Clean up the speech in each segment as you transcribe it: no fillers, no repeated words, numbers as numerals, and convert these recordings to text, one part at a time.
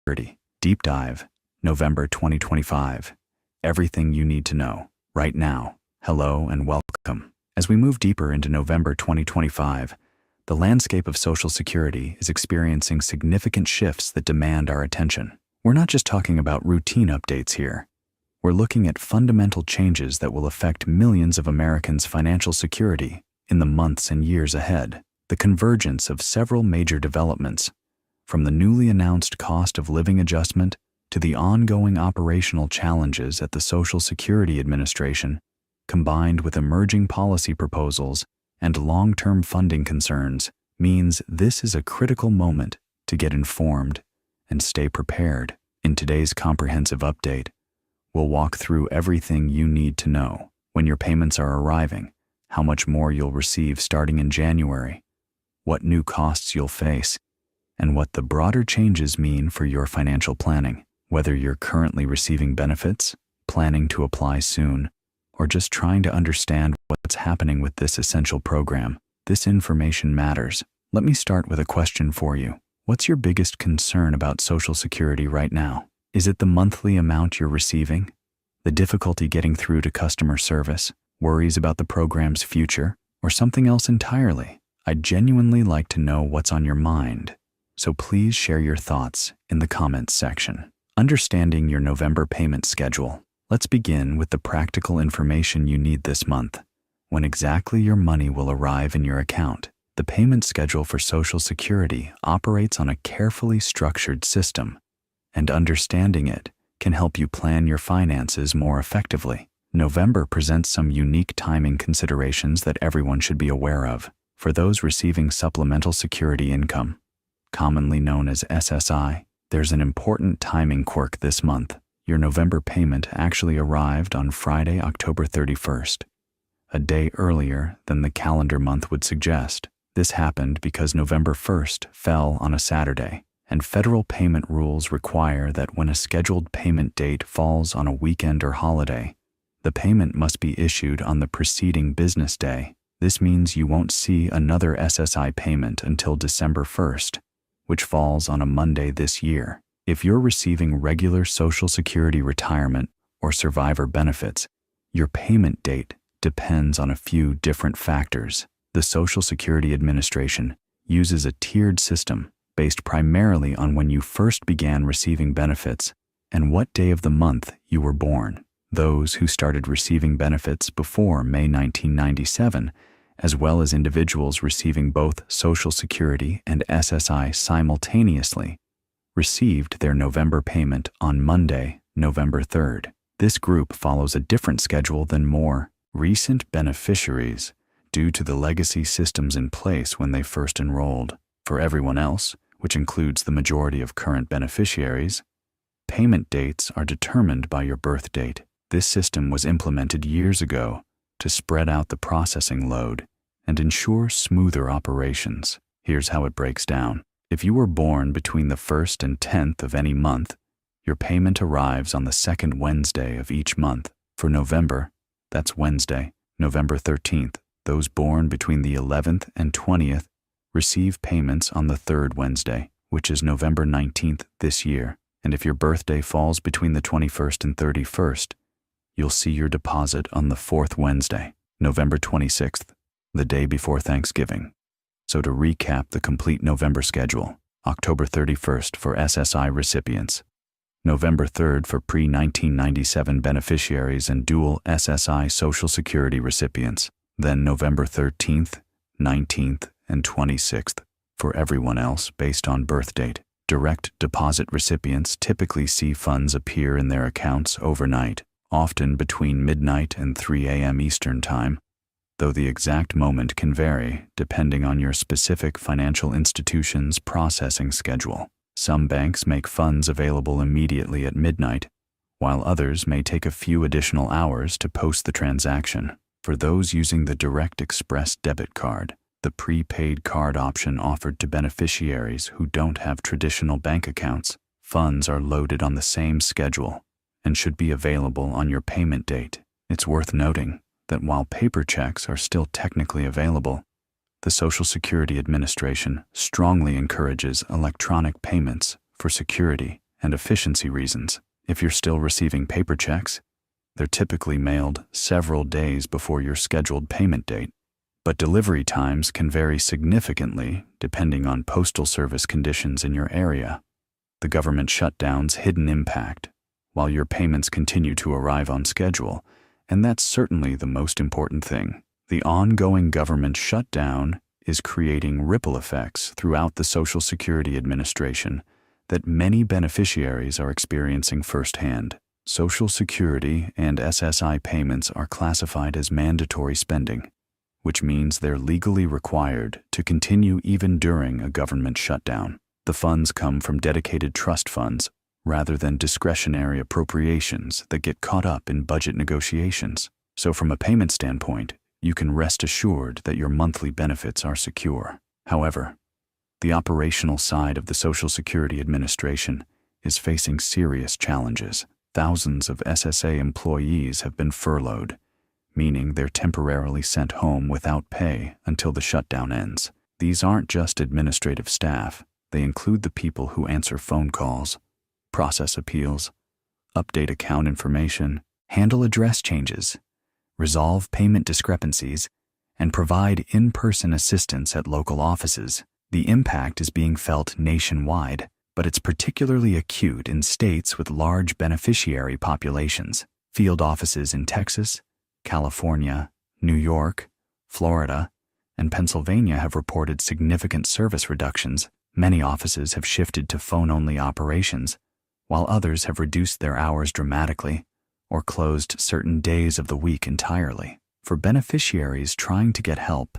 Security Deep Dive, November 2025. Everything you need to know right now. Hello and welcome. As we move deeper into November 2025, the landscape of Social Security is experiencing significant shifts that demand our attention. We're not just talking about routine updates here. We're looking at fundamental changes that will affect millions of Americans' financial security in the months and years ahead. The convergence of several major developments, from the newly announced cost of living adjustment to the ongoing operational challenges at the Social Security Administration, combined with emerging policy proposals and long-term funding concerns, means this is a critical moment to get informed and stay prepared. In today's comprehensive update, we'll walk through everything you need to know: when your payments are arriving, how much more you'll receive starting in January, what new costs you'll face, and what the broader changes mean for your financial planning. Whether you're currently receiving benefits, planning to apply soon, or just trying to understand what's happening with this essential program, this information matters. Let me start with a question for you. What's your biggest concern about Social Security right now? Is it the monthly amount you're receiving? The difficulty getting through to customer service? Worries about the program's future? Or something else entirely? I'd genuinely like to know what's on your mind, so please share your thoughts in the comments section. Understanding your November payment schedule. Let's begin with the practical information you need this month. When exactly your money will arrive in your account. The payment schedule for Social Security operates on a carefully structured system, and understanding it can help you plan your finances more effectively. November presents some unique timing considerations that everyone should be aware of. For those receiving supplemental security income, commonly known as SSI, there's an important timing quirk this month. Your November payment actually arrived on Friday, October 31st, a day earlier than the calendar month would suggest. This happened because November 1st fell on a Saturday, and federal payment rules require that when a scheduled payment date falls on a weekend or holiday, the payment must be issued on the preceding business day. This means you won't see another SSI payment until December 1st, which falls on a Monday this year. If you're receiving regular Social Security retirement or survivor benefits, your payment date depends on a few different factors. The Social Security Administration uses a tiered system based primarily on when you first began receiving benefits and what day of the month you were born. Those who started receiving benefits before May 1997, as well as individuals receiving both Social Security and SSI simultaneously, received their November payment on Monday, November 3rd. This group follows a different schedule than more recent beneficiaries due to the legacy systems in place when they first enrolled. For everyone else, which includes the majority of current beneficiaries, payment dates are determined by your birth date. This system was implemented years ago to spread out the processing load and ensure smoother operations. Here's how it breaks down. If you were born between the 1st and 10th of any month, your payment arrives on the second Wednesday of each month. For November, that's Wednesday, November 13th. Those born between the 11th and 20th receive payments on the third Wednesday, which is November 19th this year. And if your birthday falls between the 21st and 31st, you'll see your deposit on the fourth Wednesday, November 26th, the day before Thanksgiving. So to recap the complete November schedule: October 31st for SSI recipients, November 3rd for pre-1997 beneficiaries and dual SSI Social Security recipients, then November 13th, 19th, and 26th for everyone else based on birth date. Direct deposit recipients typically see funds appear in their accounts overnight, often between midnight and 3 a.m. Eastern Time, though the exact moment can vary depending on your specific financial institution's processing schedule. Some banks make funds available immediately at midnight, while others may take a few additional hours to post the transaction. For those using the Direct Express debit card, the prepaid card option offered to beneficiaries who don't have traditional bank accounts, funds are loaded on the same schedule and should be available on your payment date. It's worth noting that while paper checks are still technically available, the Social Security Administration strongly encourages electronic payments for security and efficiency reasons. If you're still receiving paper checks, they're typically mailed several days before your scheduled payment date. But delivery times can vary significantly depending on postal service conditions in your area. The government shutdown's hidden impact, while your payments continue to arrive on schedule, and that's certainly the most important thing. The ongoing government shutdown is creating ripple effects throughout the Social Security Administration that many beneficiaries are experiencing firsthand. Social Security and SSI payments are classified as mandatory spending, which means they're legally required to continue even during a government shutdown. The funds come from dedicated trust funds rather than discretionary appropriations that get caught up in budget negotiations. So from a payment standpoint, you can rest assured that your monthly benefits are secure. However, the operational side of the Social Security Administration is facing serious challenges. Thousands of SSA employees have been furloughed, meaning they're temporarily sent home without pay until the shutdown ends. These aren't just administrative staff. They include the people who answer phone calls, process appeals, update account information, handle address changes, resolve payment discrepancies, and provide in-person assistance at local offices. The impact is being felt nationwide, but it's particularly acute in states with large beneficiary populations. Field offices in Texas, California, New York, Florida, and Pennsylvania have reported significant service reductions. Many offices have shifted to phone-only operations, while others have reduced their hours dramatically or closed certain days of the week entirely. For beneficiaries trying to get help,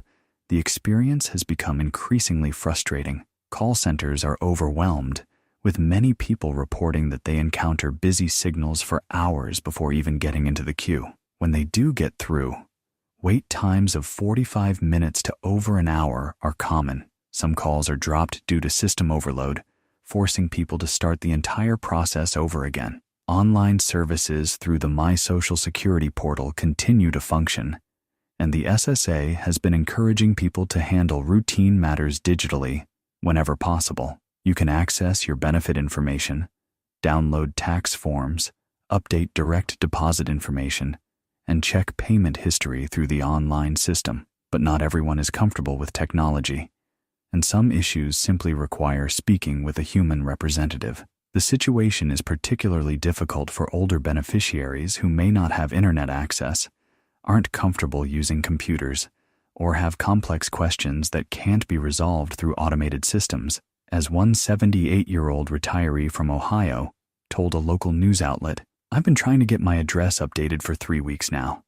the experience has become increasingly frustrating. Call centers are overwhelmed, with many people reporting that they encounter busy signals for hours before even getting into the queue. When they do get through, wait times of 45 minutes to over an hour are common. Some calls are dropped due to system overload, forcing people to start the entire process over again. Online services through the My Social Security portal continue to function, and the SSA has been encouraging people to handle routine matters digitally whenever possible. You can access your benefit information, download tax forms, update direct deposit information, and check payment history through the online system. But not everyone is comfortable with technology, and some issues simply require speaking with a human representative. The situation is particularly difficult for older beneficiaries who may not have internet access, aren't comfortable using computers, or have complex questions that can't be resolved through automated systems. As one 78-year-old retiree from Ohio told a local news outlet, "I've been trying to get my address updated for 3 weeks now.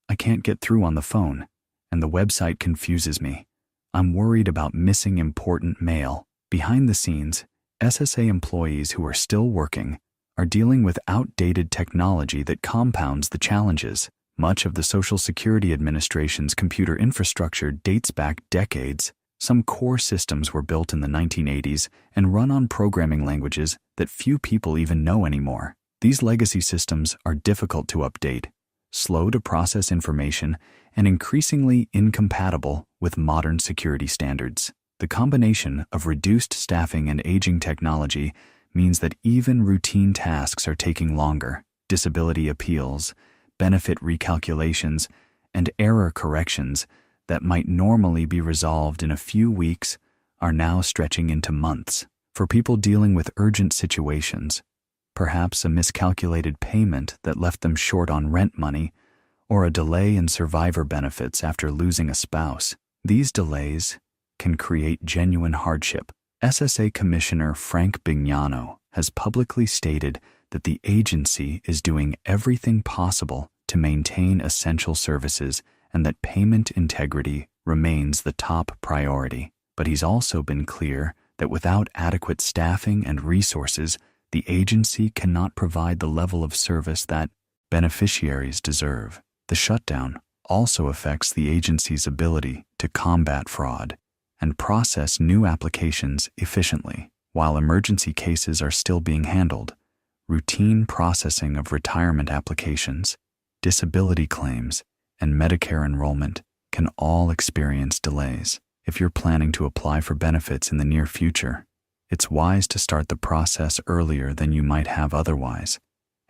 I can't get through on the phone, and the website confuses me. I'm worried about missing important mail." Behind the scenes, SSA employees who are still working are dealing with outdated technology that compounds the challenges. Much of the Social Security Administration's computer infrastructure dates back decades. Some core systems were built in the 1980s and run on programming languages that few people even know anymore. These legacy systems are difficult to update, slow to process information, and increasingly incompatible with modern security standards. The combination of reduced staffing and aging technology means that even routine tasks are taking longer. Disability appeals, benefit recalculations, and error corrections that might normally be resolved in a few weeks are now stretching into months. For people dealing with urgent situations, perhaps a miscalculated payment that left them short on rent money, or a delay in survivor benefits after losing a spouse, these delays can create genuine hardship. SSA Commissioner Frank Bignano has publicly stated that the agency is doing everything possible to maintain essential services and that payment integrity remains the top priority. But he's also been clear that without adequate staffing and resources, the agency cannot provide the level of service that beneficiaries deserve. The shutdown also affects the agency's ability to combat fraud and process new applications efficiently. While emergency cases are still being handled, routine processing of retirement applications, disability claims, and Medicare enrollment can all experience delays. If you're planning to apply for benefits in the near future, It's wise to start the process earlier than you might have otherwise,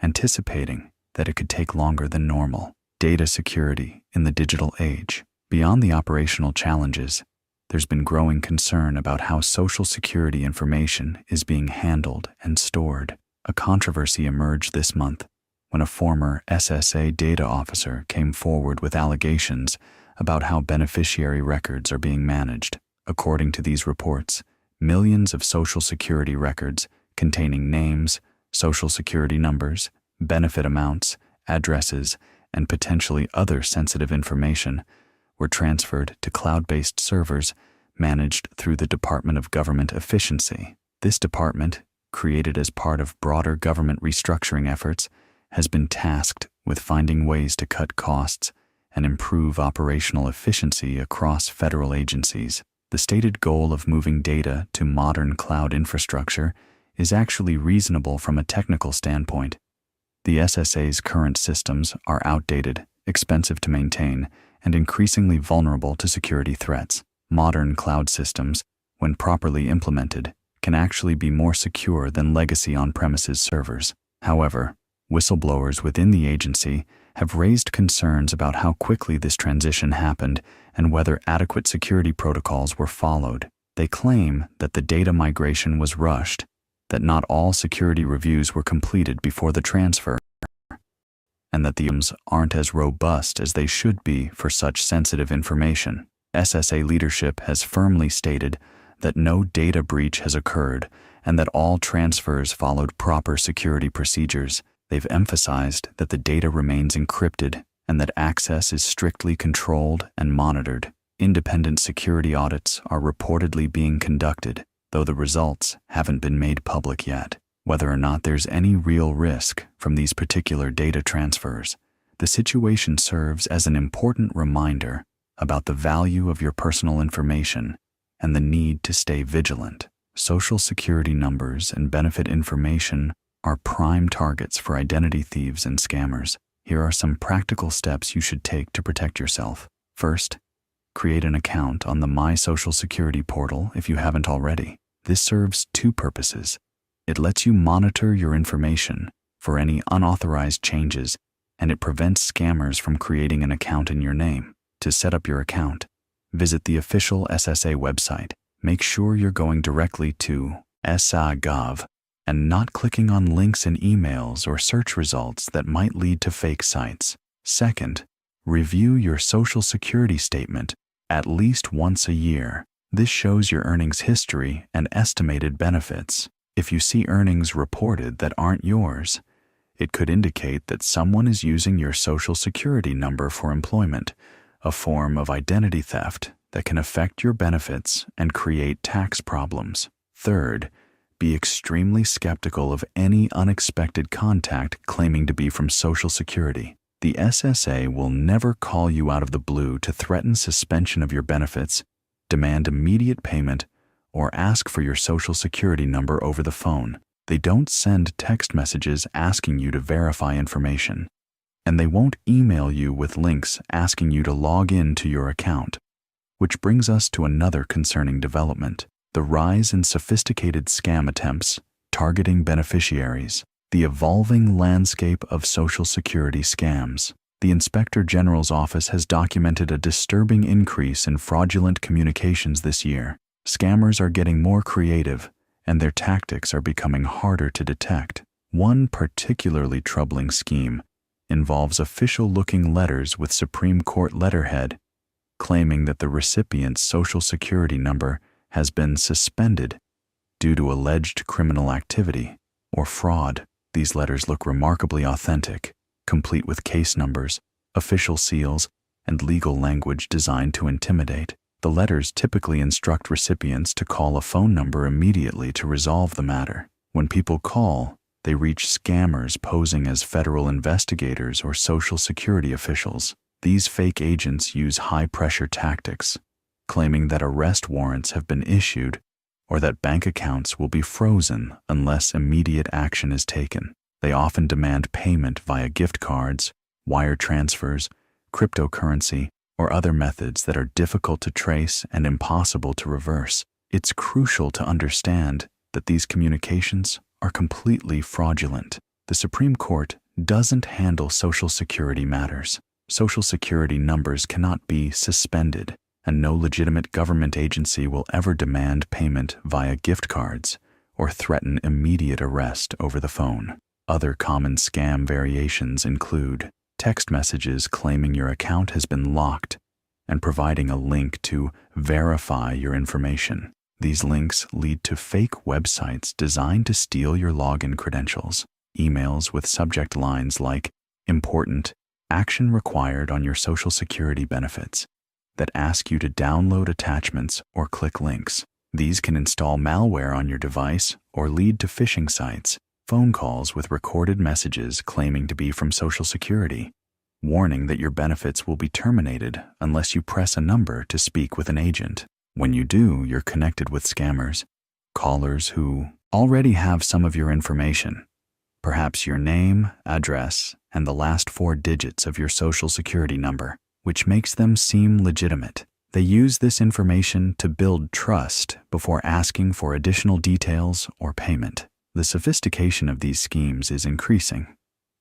anticipating that it could take longer than normal. Data security in the digital age. Beyond the operational challenges, there's been growing concern about how Social Security information is being handled and stored. A controversy emerged this month when a former SSA data officer came forward with allegations about how beneficiary records are being managed. According to these reports, millions of Social Security records containing names, Social Security numbers, benefit amounts, addresses, and potentially other sensitive information were transferred to cloud-based servers managed through the Department of Government Efficiency. This department, created as part of broader government restructuring efforts, has been tasked with finding ways to cut costs and improve operational efficiency across federal agencies. The stated goal of moving data to modern cloud infrastructure is actually reasonable from a technical standpoint. The SSA's current systems are outdated, expensive to maintain, and increasingly vulnerable to security threats. Modern cloud systems, when properly implemented, can actually be more secure than legacy on-premises servers. However, whistleblowers within the agency have raised concerns about how quickly this transition happened and whether adequate security protocols were followed. They claim that the data migration was rushed, that not all security reviews were completed before the transfer, and that the systems aren't as robust as they should be for such sensitive information. SSA leadership has firmly stated that no data breach has occurred and that all transfers followed proper security procedures. They've emphasized that the data remains encrypted and that access is strictly controlled and monitored. Independent security audits are reportedly being conducted, though the results haven't been made public yet. Whether or not there's any real risk from these particular data transfers, the situation serves as an important reminder about the value of your personal information and the need to stay vigilant. Social Security numbers and benefit information are prime targets for identity thieves and scammers. Here are some practical steps you should take to protect yourself. First, create an account on the My Social Security portal if you haven't already. This serves two purposes. It lets you monitor your information for any unauthorized changes, and it prevents scammers from creating an account in your name. To set up your account, visit the official SSA website. Make sure you're going directly to SA.gov and not clicking on links in emails or search results that might lead to fake sites. Second, review your Social Security statement at least once a year. This shows your earnings history and estimated benefits. If you see earnings reported that aren't yours, it could indicate that someone is using your Social Security number for employment, a form of identity theft that can affect your benefits and create tax problems. Third, be extremely skeptical of any unexpected contact claiming to be from Social Security. The SSA will never call you out of the blue to threaten suspension of your benefits, demand immediate payment, or ask for your Social Security number over the phone. They don't send text messages asking you to verify information, and they won't email you with links asking you to log in to your account. Which brings us to another concerning development: the rise in sophisticated scam attempts targeting beneficiaries. The evolving landscape of Social Security scams. The Inspector General's office has documented a disturbing increase in fraudulent communications this year. Scammers are getting more creative, and their tactics are becoming harder to detect. One particularly troubling scheme involves official-looking letters with Supreme Court letterhead, claiming that the recipient's Social Security number has been suspended due to alleged criminal activity or fraud. These letters look remarkably authentic, complete with case numbers, official seals, and legal language designed to intimidate. The letters typically instruct recipients to call a phone number immediately to resolve the matter. When people call, they reach scammers posing as federal investigators or Social Security officials. These fake agents use high-pressure tactics, claiming that arrest warrants have been issued or that bank accounts will be frozen unless immediate action is taken. They often demand payment via gift cards, wire transfers, cryptocurrency, or other methods that are difficult to trace and impossible to reverse. It's crucial to understand that these communications are completely fraudulent. The Supreme Court doesn't handle Social Security matters. Social Security numbers cannot be suspended, and no legitimate government agency will ever demand payment via gift cards or threaten immediate arrest over the phone. Other common scam variations include text messages claiming your account has been locked and providing a link to verify your information. These links lead to fake websites designed to steal your login credentials. Emails with subject lines like "Important, action required on your Social Security benefits" that ask you to download attachments or click links. These can install malware on your device or lead to phishing sites. Phone calls with recorded messages claiming to be from Social Security, warning that your benefits will be terminated unless you press a number to speak with an agent. When you do, you're connected with scammers, callers who already have some of your information, perhaps your name, address, and the last 4 digits of your Social Security number, which makes them seem legitimate. They use this information to build trust before asking for additional details or payment. The sophistication of these schemes is increasing.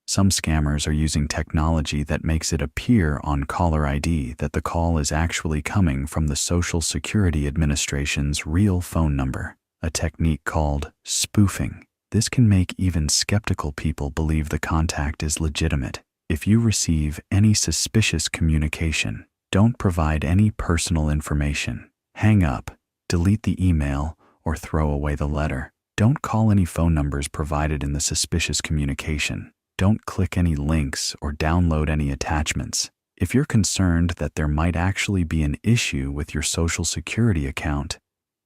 Some scammers are using technology that makes it appear on caller ID that the call is actually coming from the Social Security Administration's real phone number, a technique called spoofing. This can make even skeptical people believe the contact is legitimate. If you receive any suspicious communication, don't provide any personal information. Hang up, delete the email, or throw away the letter. Don't call any phone numbers provided in the suspicious communication. Don't click any links or download any attachments. If you're concerned that there might actually be an issue with your Social Security account,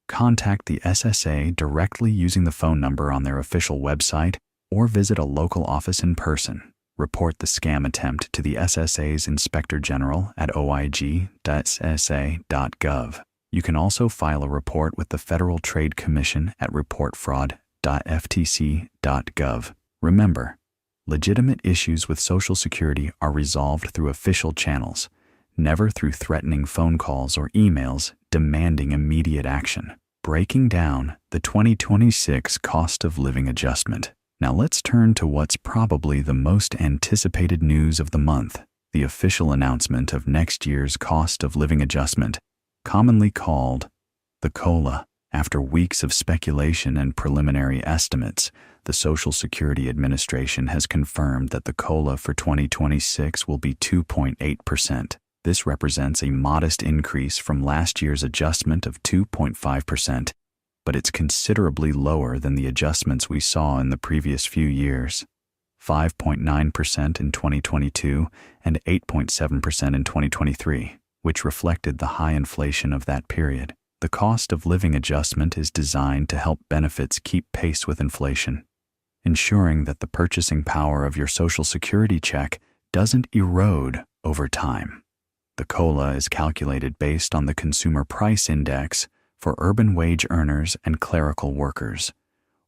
contact the SSA directly using the phone number on their official website or visit a local office in person. Report the scam attempt to the SSA's Inspector General at oig.ssa.gov. You can also file a report with the Federal Trade Commission at reportfraud.ftc.gov. Remember, legitimate issues with Social Security are resolved through official channels, never through threatening phone calls or emails demanding immediate action. Breaking down the 2026 cost of living adjustment. Now let's turn to what's probably the most anticipated news of the month, the official announcement of next year's cost of living adjustment, commonly called the COLA. After weeks of speculation and preliminary estimates, the Social Security Administration has confirmed that the COLA for 2026 will be 2.8%. This represents a modest increase from last year's adjustment of 2.5%, but it's considerably lower than the adjustments we saw in the previous few years, 5.9% in 2022 and 8.7% in 2023, which reflected the high inflation of that period. The cost of living adjustment is designed to help benefits keep pace with inflation, ensuring that the purchasing power of your Social Security check doesn't erode over time. The COLA is calculated based on the Consumer Price Index for urban wage earners and clerical workers,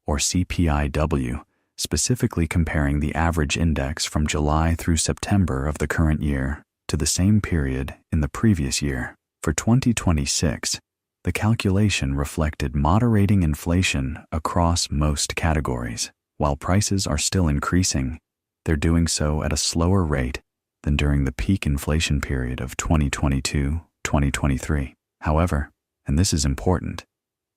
or CPIW, specifically comparing the average index from July through September of the current year to the same period in the previous year. For 2026, the calculation reflected moderating inflation across most categories. While prices are still increasing, they're doing so at a slower rate than during the peak inflation period of 2022-2023. However, and this is important,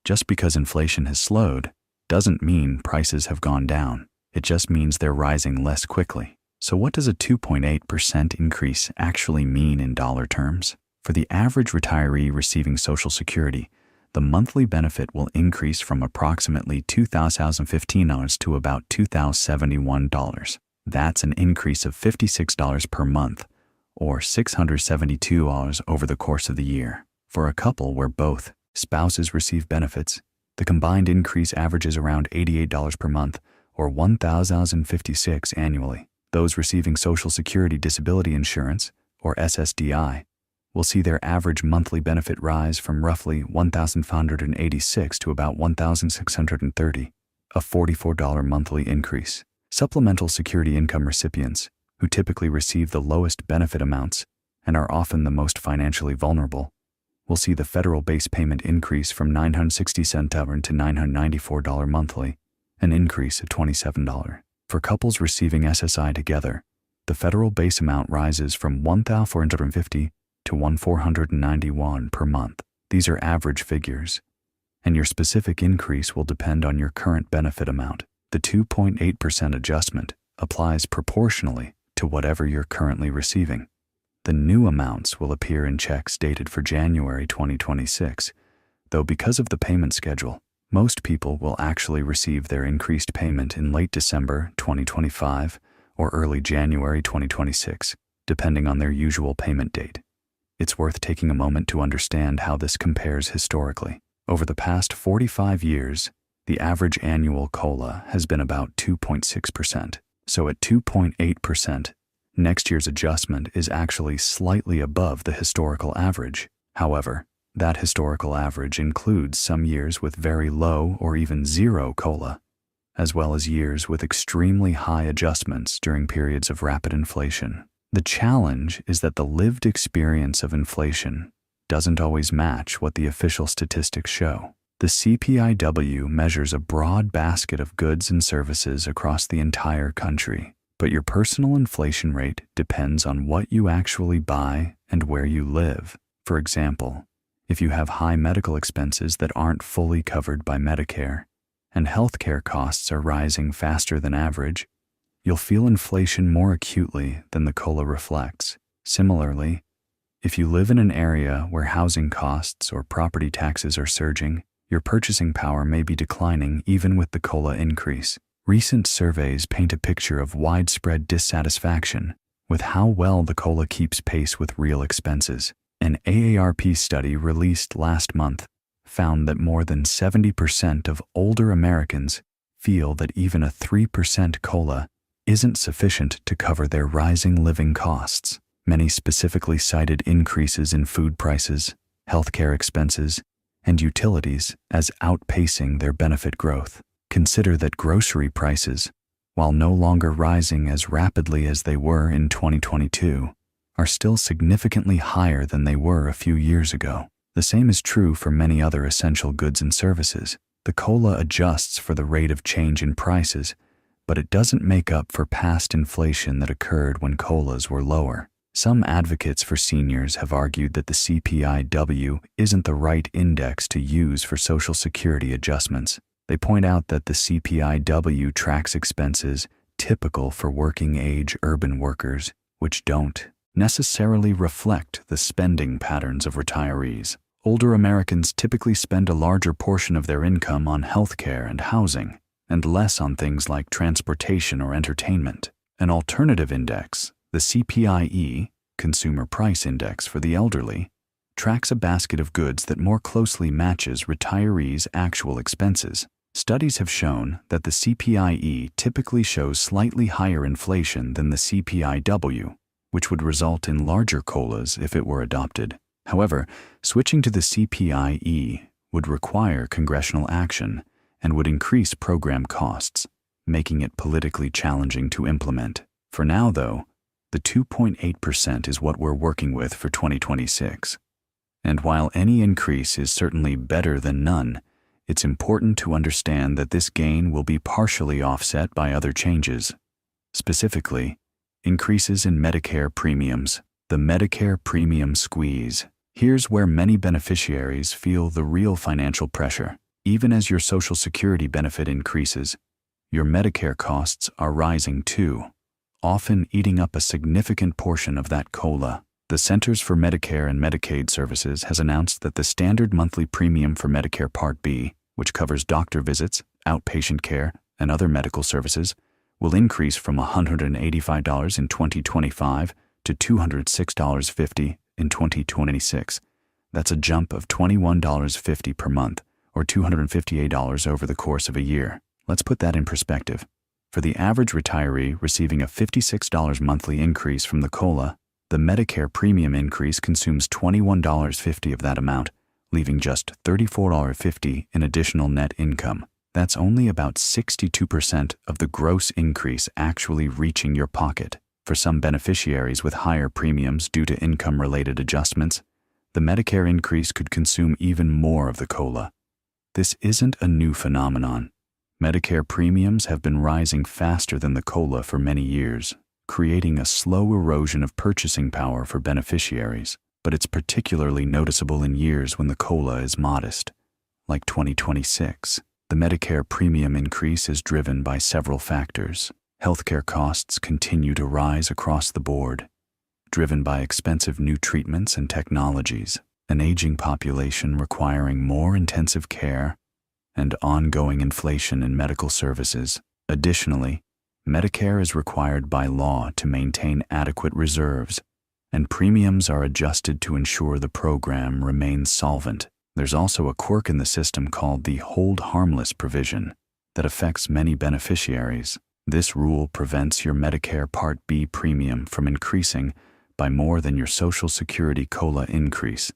just because inflation has slowed doesn't mean prices have gone down. It just means they're rising less quickly. So what does a 2.8% increase actually mean in dollar terms? For the average retiree receiving Social Security, the monthly benefit will increase from approximately $2,015 to about $2,071. That's an increase of $56 per month, or $672 over the course of the year. For a couple where both spouses receive benefits, the combined increase averages around $88 per month, or $1,056 annually. Those receiving Social Security Disability Insurance, or SSDI, will see their average monthly benefit rise from roughly $1,586 to about $1,630, a $44 monthly increase. Supplemental Security income recipients, who typically receive the lowest benefit amounts and are often the most financially vulnerable, we'll see the federal base payment increase from $960 to $994 monthly, an increase of $27. For couples receiving SSI together, the federal base amount rises from $1,450 to $1,491 per month. These are average figures, and your specific increase will depend on your current benefit amount. The 2.8% adjustment applies proportionally to whatever you're currently receiving. The new amounts will appear in checks dated for January 2026, though because of the payment schedule, most people will actually receive their increased payment in late December 2025 or early January 2026, depending on their usual payment date. It's worth taking a moment to understand how this compares historically. Over the past 45 years, the average annual COLA has been about 2.6%. So at 2.8%, next year's adjustment is actually slightly above the historical average. However, that historical average includes some years with very low or even zero COLA, as well as years with extremely high adjustments during periods of rapid inflation. The challenge is that the lived experience of inflation doesn't always match what the official statistics show. The CPIW measures a broad basket of goods and services across the entire country, but your personal inflation rate depends on what you actually buy and where you live. For example, if you have high medical expenses that aren't fully covered by Medicare, and healthcare costs are rising faster than average, you'll feel inflation more acutely than the COLA reflects. Similarly, if you live in an area where housing costs or property taxes are surging, your purchasing power may be declining even with the COLA increase. Recent surveys paint a picture of widespread dissatisfaction with how well the COLA keeps pace with real expenses. An AARP study released last month found that more than 70% of older Americans feel that even a 3% COLA isn't sufficient to cover their rising living costs. Many specifically cited increases in food prices, healthcare expenses, and utilities as outpacing their benefit growth. Consider that grocery prices, while no longer rising as rapidly as they were in 2022, are still significantly higher than they were a few years ago. The same is true for many other essential goods and services. The COLA adjusts for the rate of change in prices, but it doesn't make up for past inflation that occurred when COLAs were lower. Some advocates for seniors have argued that the CPIW isn't the right index to use for Social Security adjustments. They point out that the CPIW tracks expenses typical for working-age urban workers, which don't necessarily reflect the spending patterns of retirees. Older Americans typically spend a larger portion of their income on healthcare and housing, and less on things like transportation or entertainment. An alternative index, the CPIE, Consumer Price Index for the elderly, tracks a basket of goods that more closely matches retirees' actual expenses. Studies have shown that the CPIE typically shows slightly higher inflation than the CPIW, which would result in larger COLAs if it were adopted. However, switching to the CPIE would require congressional action and would increase program costs, making it politically challenging to implement. For now, though, the 2.8% is what we're working with for 2026. And while any increase is certainly better than none, it's important to understand that this gain will be partially offset by other changes. Specifically, increases in Medicare premiums, the Medicare premium squeeze. Here's where many beneficiaries feel the real financial pressure. Even as your Social Security benefit increases, your Medicare costs are rising too, often eating up a significant portion of that COLA. The Centers for Medicare and Medicaid Services has announced that the standard monthly premium for Medicare Part B, which covers doctor visits, outpatient care, and other medical services, will increase from $185 in 2025 to $206.50 in 2026. That's a jump of $21.50 per month, or $258 over the course of a year. Let's put that in perspective. For the average retiree receiving a $56 monthly increase from the COLA, the Medicare premium increase consumes $21.50 of that amount, leaving just $34.50 in additional net income. That's only about 62% of the gross increase actually reaching your pocket. For some beneficiaries with higher premiums due to income-related adjustments, the Medicare increase could consume even more of the COLA. This isn't a new phenomenon. Medicare premiums have been rising faster than the COLA for many years, creating a slow erosion of purchasing power for beneficiaries, but it's particularly noticeable in years when the COLA is modest, like 2026. The Medicare premium increase is driven by several factors. Healthcare costs continue to rise across the board, driven by expensive new treatments and technologies, an aging population requiring more intensive care, and ongoing inflation in medical services. Additionally, Medicare is required by law to maintain adequate reserves, and premiums are adjusted to ensure the program remains solvent. There's also a quirk in the system called the hold harmless provision that affects many beneficiaries. This rule prevents your Medicare Part B premium from increasing by more than your Social Security COLA increase,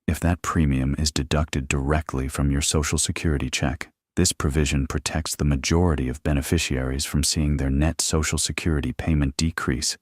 if that premium is deducted directly from your Social Security check. This provision protects the majority of beneficiaries from seeing their net Social Security payment decrease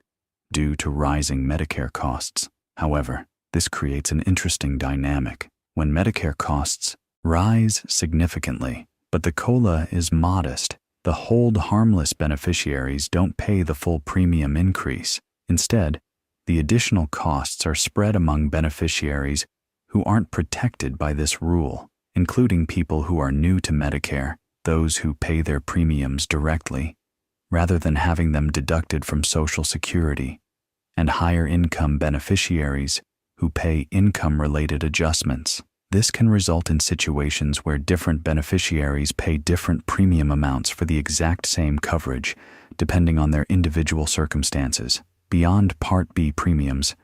due to rising Medicare costs. However, this creates an interesting dynamic. When Medicare costs rise significantly, but the COLA is modest, the hold harmless beneficiaries don't pay the full premium increase. Instead, the additional costs are spread among beneficiaries who aren't protected by this rule, including people who are new to Medicare, those who pay their premiums directly, rather than having them deducted from Social Security, and higher income beneficiaries who pay income-related adjustments. This can result in situations where different beneficiaries pay different premium amounts for the exact same coverage, depending on their individual circumstances. Beyond Part B premiums,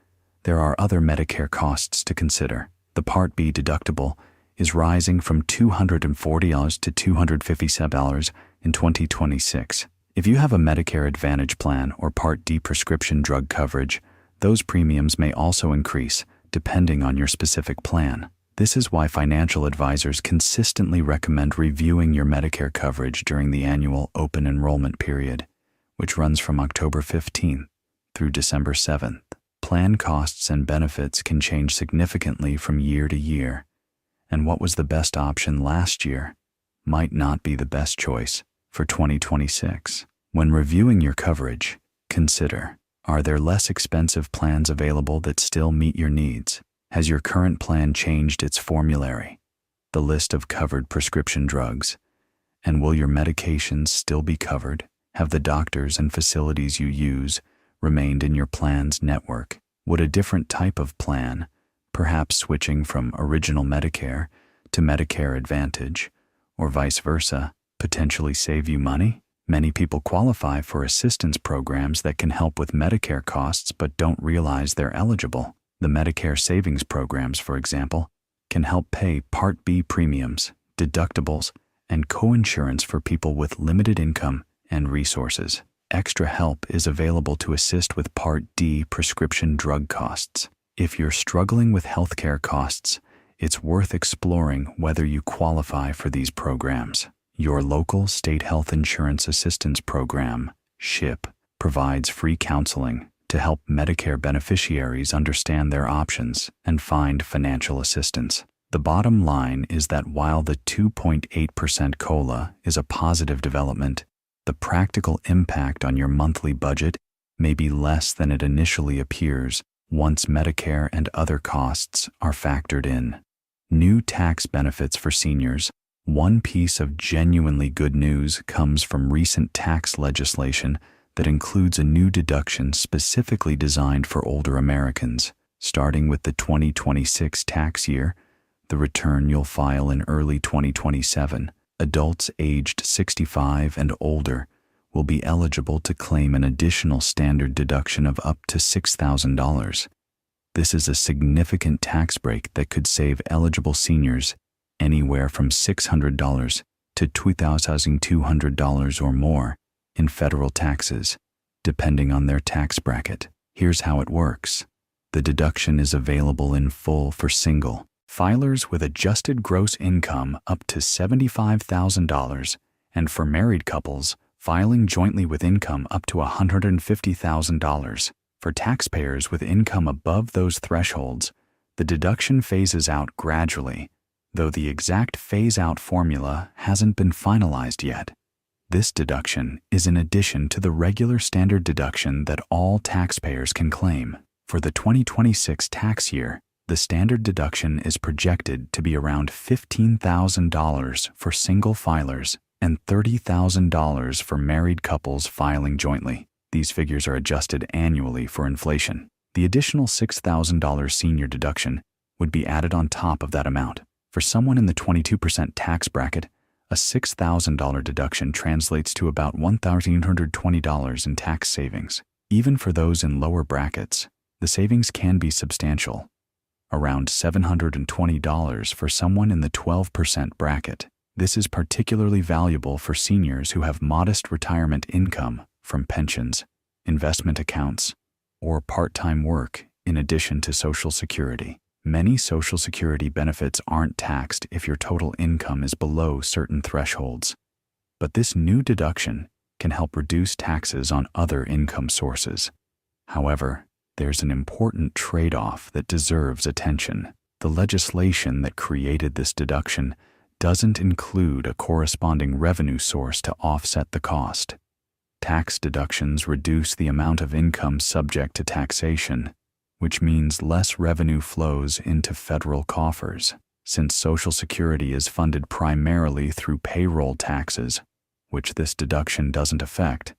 there are other Medicare costs to consider. The Part B deductible is rising from $240 to $257 in 2026. If you have a Medicare Advantage plan or Part D prescription drug coverage, those premiums may also increase depending on your specific plan. This is why financial advisors consistently recommend reviewing your Medicare coverage during the annual open enrollment period, which runs from October 15th through December 7th. Plan costs and benefits can change significantly from year to year, and what was the best option last year might not be the best choice for 2026. When reviewing your coverage, consider, are there less expensive plans available that still meet your needs? Has your current plan changed its formulary, the list of covered prescription drugs, and will your medications still be covered? Have the doctors and facilities you use remained in your plan's network? Would a different type of plan, perhaps switching from Original Medicare to Medicare Advantage, or vice versa, potentially save you money? Many people qualify for assistance programs that can help with Medicare costs but don't realize they're eligible. The Medicare savings programs, for example, can help pay Part B premiums, deductibles, and coinsurance for people with limited income and resources. Extra help is available to assist with Part D prescription drug costs. If you're struggling with healthcare costs, it's worth exploring whether you qualify for these programs. Your local state health insurance assistance program, SHIP, provides free counseling to help Medicare beneficiaries understand their options and find financial assistance. The bottom line is that while the 2.8% COLA is a positive development, the practical impact on your monthly budget may be less than it initially appears once Medicare and other costs are factored in. New tax benefits for seniors. One piece of genuinely good news comes from recent tax legislation that includes a new deduction specifically designed for older Americans. Starting with the 2026 tax year, the return you'll file in early 2027, adults aged 65 and older will be eligible to claim an additional standard deduction of up to $6,000. This is a significant tax break that could save eligible seniors anywhere from $600 to $2,200 or more in federal taxes, depending on their tax bracket. Here's how it works. The deduction is available in full for single filers with adjusted gross income up to $75,000, and for married couples filing jointly with income up to $150,000. For taxpayers with income above those thresholds, The deduction phases out gradually, though the exact phase-out formula hasn't been finalized yet. This deduction is in addition to the regular standard deduction that all taxpayers can claim. For the 2026 tax year, the standard deduction is projected to be around $15,000 for single filers and $30,000 for married couples filing jointly. These figures are adjusted annually for inflation. The additional $6,000 senior deduction would be added on top of that amount. For someone in the 22% tax bracket, a $6,000 deduction translates to about $1,820 in tax savings. Even for those in lower brackets, the savings can be substantial, around $720 for someone in the 12% bracket. This is particularly valuable for seniors who have modest retirement income from pensions, investment accounts, or part-time work in addition to Social Security. Many Social Security benefits aren't taxed if your total income is below certain thresholds, but this new deduction can help reduce taxes on other income sources. However, there's an important trade-off that deserves attention. The legislation that created this deduction doesn't include a corresponding revenue source to offset the cost. Tax deductions reduce the amount of income subject to taxation, which means less revenue flows into federal coffers. Since Social Security is funded primarily through payroll taxes, which this deduction doesn't affect,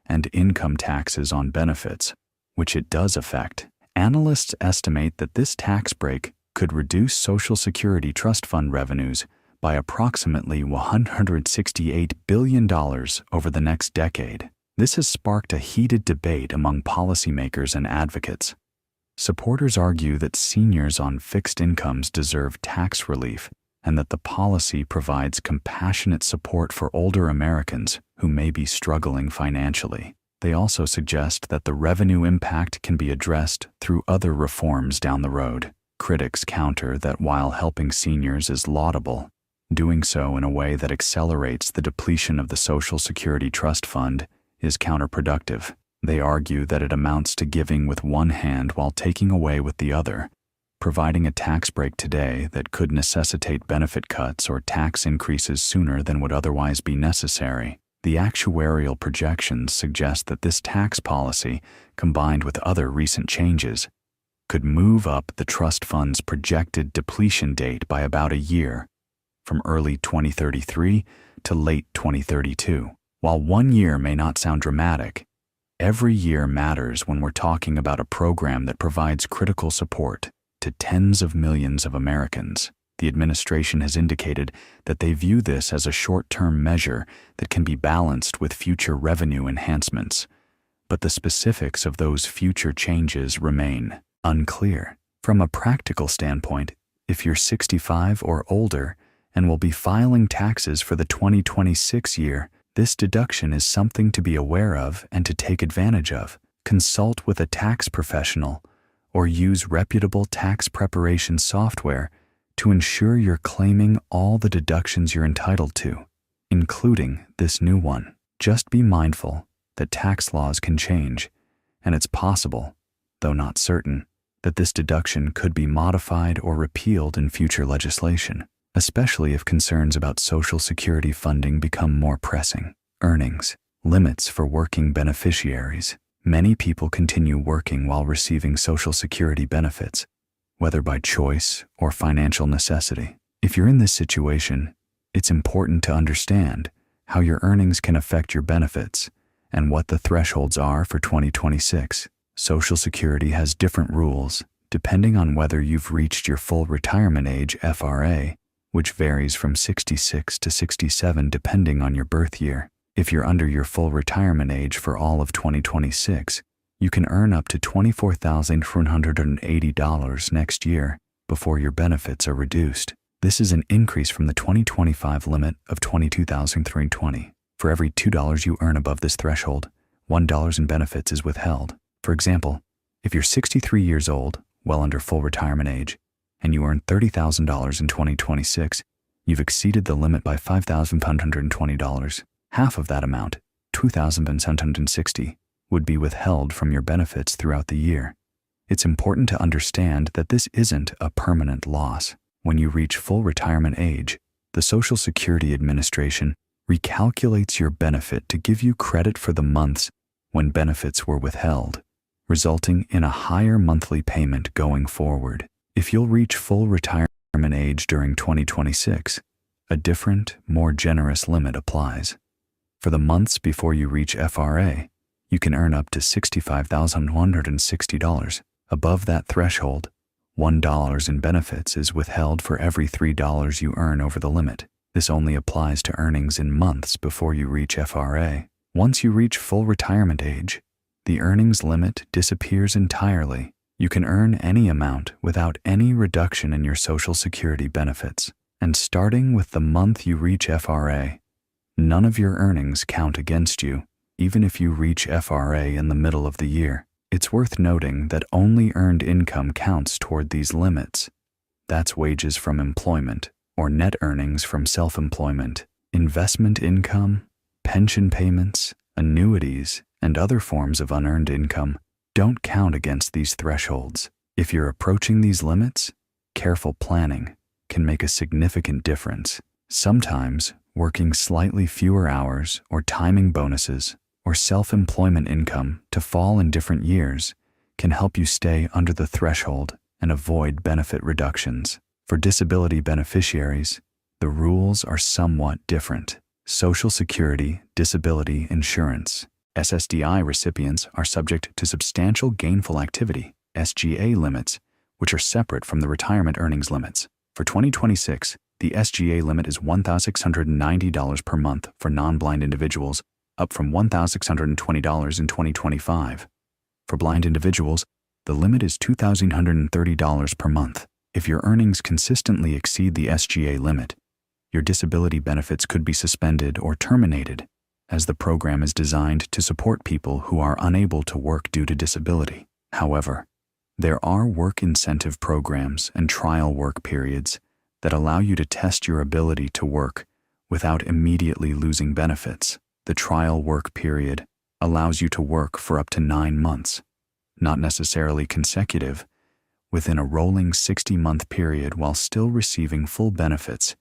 and income taxes on benefits, which it does affect, analysts estimate that this tax break could reduce Social Security trust fund revenues by approximately $168 billion over the next decade. This has sparked a heated debate among policymakers and advocates. Supporters argue that seniors on fixed incomes deserve tax relief and that the policy provides compassionate support for older Americans who may be struggling financially. They also suggest that the revenue impact can be addressed through other reforms down the road. Critics counter that while helping seniors is laudable, doing so in a way that accelerates the depletion of the Social Security Trust Fund is counterproductive. They argue that it amounts to giving with one hand while taking away with the other, providing a tax break today that could necessitate benefit cuts or tax increases sooner than would otherwise be necessary. The actuarial projections suggest that this tax policy, combined with other recent changes, could move up the trust fund's projected depletion date by about a year, from early 2033 to late 2032. While 1 year may not sound dramatic, every year matters when we're talking about a program that provides critical support to tens of millions of Americans. The administration has indicated that they view this as a short-term measure that can be balanced with future revenue enhancements, but the specifics of those future changes remain unclear. From a practical standpoint, if you're 65 or older and will be filing taxes for the 2026 year, this deduction is something to be aware of and to take advantage of. Consult with a tax professional or use reputable tax preparation software to ensure you're claiming all the deductions you're entitled to, including this new one. Just be mindful that tax laws can change, and it's possible, though not certain, that this deduction could be modified or repealed in future legislation, especially if concerns about Social Security funding become more pressing. Earnings limits for working beneficiaries. Many people continue working while receiving Social Security benefits, whether by choice or financial necessity. If you're in this situation, it's important to understand how your earnings can affect your benefits and what the thresholds are for 2026. Social Security has different rules depending on whether you've reached your full retirement age FRA, which varies from 66 to 67 depending on your birth year. If you're under your full retirement age for all of 2026, you can earn up to $24,480 next year before your benefits are reduced. This is an increase from the 2025 limit of $22,320. For every $2 you earn above this threshold, $1 in benefits is withheld. For example, if you're 63 years old, well under full retirement age, and you earn $30,000 in 2026, you've exceeded the limit by $5,520. Half of that amount, $2,760, would be withheld from your benefits throughout the year. It's important to understand that this isn't a permanent loss. When you reach full retirement age, the Social Security Administration recalculates your benefit to give you credit for the months when benefits were withheld, resulting in a higher monthly payment going forward. If you'll reach full retirement age during 2026, a different, more generous limit applies. For the months before you reach FRA, you can earn up to $65,160. Above that threshold, $1 in benefits is withheld for every $3 you earn over the limit. This only applies to earnings in months before you reach FRA. Once you reach full retirement age, the earnings limit disappears entirely. You can earn any amount without any reduction in your Social Security benefits. And starting with the month you reach FRA, none of your earnings count against you, even if you reach FRA in the middle of the year. It's worth noting that only earned income counts toward these limits. That's wages from employment or net earnings from self-employment, investment income, pension payments, annuities, and other forms of unearned income don't count against these thresholds. If you're approaching these limits, careful planning can make a significant difference. Sometimes, working slightly fewer hours or timing bonuses or self-employment income to fall in different years can help you stay under the threshold and avoid benefit reductions. For disability beneficiaries, the rules are somewhat different. Social Security Disability Insurance (SSDI) recipients are subject to substantial gainful activity (SGA) limits, which are separate from the retirement earnings limits. For 2026, the SGA limit is $1,690 per month for non-blind individuals, up from $1,620 in 2025. For blind individuals, the limit is $2,130 per month. If your earnings consistently exceed the SGA limit, your disability benefits could be suspended or terminated, as the program is designed to support people who are unable to work due to disability. However, there are work incentive programs and trial work periods that allow you to test your ability to work without immediately losing benefits. The trial work period allows you to work for up to 9 months, not necessarily consecutive, within a rolling 60-month period while still receiving full benefits